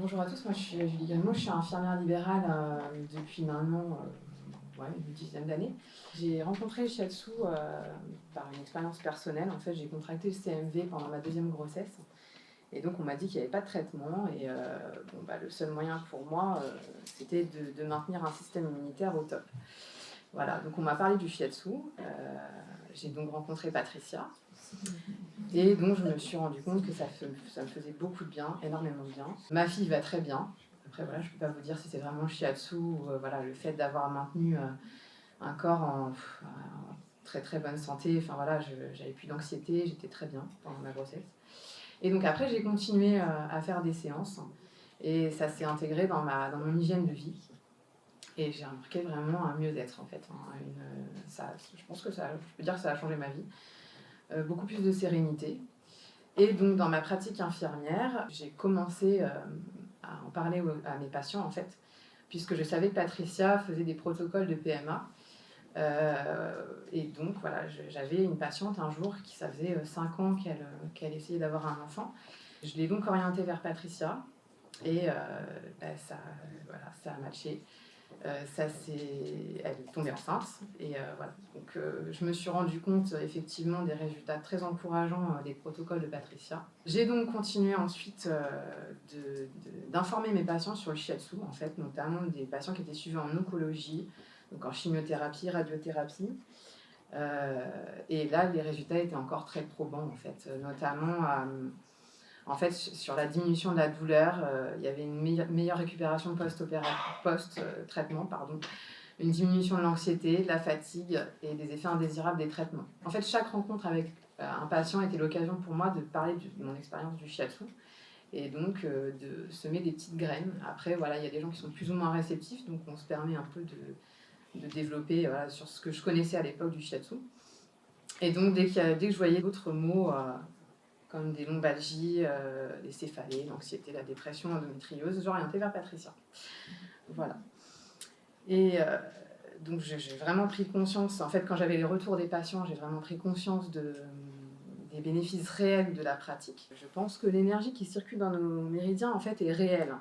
Bonjour à tous, moi je suis Julie Grimaud, je suis infirmière libérale depuis maintenant une dizaine d'années. J'ai rencontré le shiatsu par une expérience personnelle. En fait, j'ai contracté le CMV pendant ma deuxième grossesse. Et donc on m'a dit qu'il n'y avait pas de traitement. Et le seul moyen pour moi, c'était de maintenir un système immunitaire au top. Voilà, donc on m'a parlé du shiatsu. J'ai donc rencontré Patricia. Et donc je me suis rendu compte que ça me faisait beaucoup de bien, énormément de bien. Ma fille va très bien. Après voilà, je ne peux pas vous dire si c'est vraiment le shiatsu ou le fait d'avoir maintenu un corps en très très bonne santé. Enfin voilà, j'avais plus d'anxiété, j'étais très bien pendant ma grossesse. Et donc après j'ai continué à faire des séances et ça s'est intégré dans mon hygiène de vie. Et j'ai remarqué vraiment un mieux-être en fait. Je pense que je peux dire que ça a changé ma vie. Beaucoup plus de sérénité. Et donc, dans ma pratique infirmière, j'ai commencé à en parler à mes patients, en fait, puisque je savais que Patricia faisait des protocoles de PMA. Et donc, voilà, j'avais une patiente un jour qui, ça faisait 5 ans qu'elle essayait d'avoir un enfant. Je l'ai donc orientée vers Patricia et ça a matché. Elle est tombée enceinte et voilà. Donc je me suis rendu compte effectivement des résultats très encourageants des protocoles de Patricia. J'ai donc continué ensuite d'informer mes patients sur le shiatsu, en fait, notamment des patients qui étaient suivis en oncologie, donc en chimiothérapie, radiothérapie. Et là, les résultats étaient encore très probants, en fait, notamment en fait, sur la diminution de la douleur, il y avait une meilleure récupération post-traitement, une diminution de l'anxiété, de la fatigue et des effets indésirables des traitements. En fait, chaque rencontre avec un patient était l'occasion pour moi de parler de mon expérience du shiatsu et donc de semer des petites graines. Après, voilà, il y a des gens qui sont plus ou moins réceptifs, donc on se permet un peu de développer sur ce que je connaissais à l'époque du shiatsu. Et donc, dès que je voyais d'autres mots comme des lombalgies, les céphalées, l'anxiété, la dépression, l'endométriose, j'orientais vers Patricia. Voilà. Et donc j'ai vraiment pris conscience, en fait quand j'avais les retours des patients, j'ai vraiment pris conscience des bénéfices réels de la pratique. Je pense que l'énergie qui circule dans nos méridiens en fait est réelle.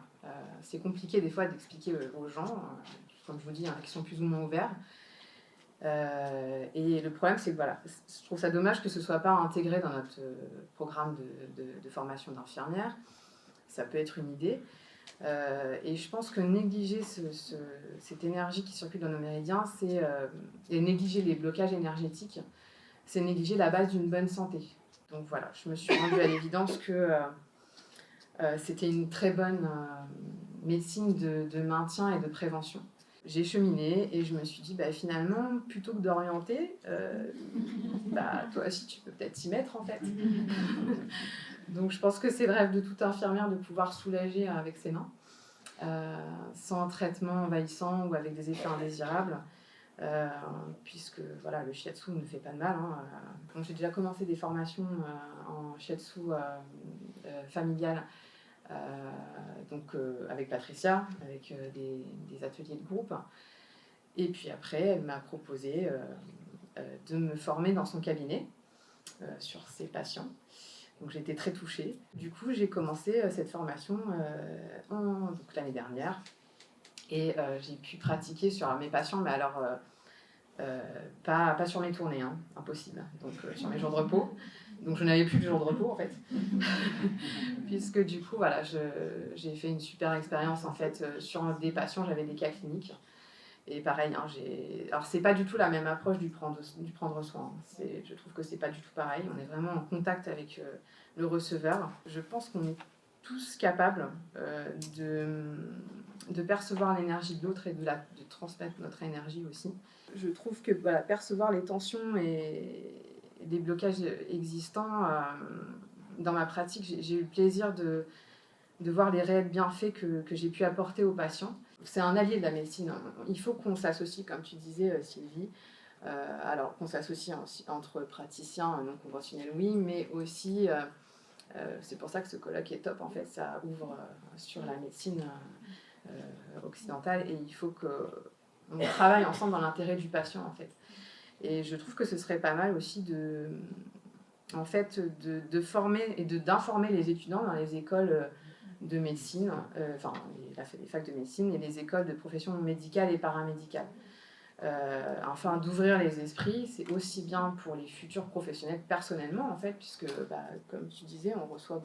C'est compliqué des fois d'expliquer aux gens, comme je vous dis, qui sont plus ou moins ouverts. Et le problème, c'est que voilà, je trouve ça dommage que ce ne soit pas intégré dans notre programme de formation d'infirmière. Ça peut être une idée. Et je pense que négliger cette énergie qui circule dans nos méridiens, et négliger les blocages énergétiques, c'est négliger la base d'une bonne santé. Donc voilà, je me suis rendue à l'évidence que c'était une très bonne médecine de maintien et de prévention. J'ai cheminé et je me suis dit, finalement, plutôt que d'orienter, toi aussi tu peux peut-être t'y mettre en fait. Donc je pense que c'est le rêve de toute infirmière de pouvoir soulager avec ses mains, sans traitement envahissant ou avec des effets indésirables, puisque voilà, le shiatsu ne fait pas de mal. Donc, j'ai déjà commencé des formations en shiatsu familial, avec Patricia, avec des ateliers de groupe. Et puis après, elle m'a proposé de me former dans son cabinet sur ses patients. Donc j'ai été très touchée. Du coup, j'ai commencé cette formation l'année dernière. Et j'ai pu pratiquer sur mes patients, mais alors pas sur mes tournées, impossible. Donc sur mes jours de repos. Donc je n'avais plus de jours de repos en fait. Puisque du coup, voilà, j'ai fait une super expérience en fait sur des patients, j'avais des cas cliniques. Et pareil, alors c'est pas du tout la même approche du prendre soin. Je trouve que c'est pas du tout pareil. On est vraiment en contact avec le receveur. Je pense qu'on est tous capables de percevoir l'énergie de l'autre et de transmettre notre énergie aussi. Je trouve que percevoir les tensions et les blocages existants, dans ma pratique, j'ai eu le plaisir de voir les réels bienfaits que j'ai pu apporter aux patients. C'est un allié de la médecine. Il faut qu'on s'associe, comme tu disais, Sylvie. Alors qu'on s'associe entre praticiens non conventionnels, oui, mais aussi, c'est pour ça que ce colloque est top, en fait, ça ouvre sur la médecine occidentale et il faut qu'on travaille ensemble dans l'intérêt du patient, en fait. Et je trouve que ce serait pas mal aussi de former et d'informer les étudiants dans les écoles de médecine, il a fait des facs de médecine et les écoles de profession médicale et paramédicale. Afin d'ouvrir les esprits, c'est aussi bien pour les futurs professionnels personnellement, en fait, puisque, comme tu disais, on reçoit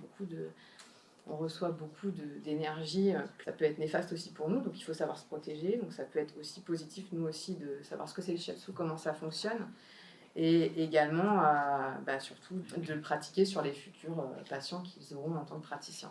beaucoup d'énergie. Ça peut être néfaste aussi pour nous, donc il faut savoir se protéger. Donc ça peut être aussi positif, nous aussi, de savoir ce que c'est le shiatsu, comment ça fonctionne. Et également, surtout, de le pratiquer sur les futurs patients qu'ils auront en tant que praticiens.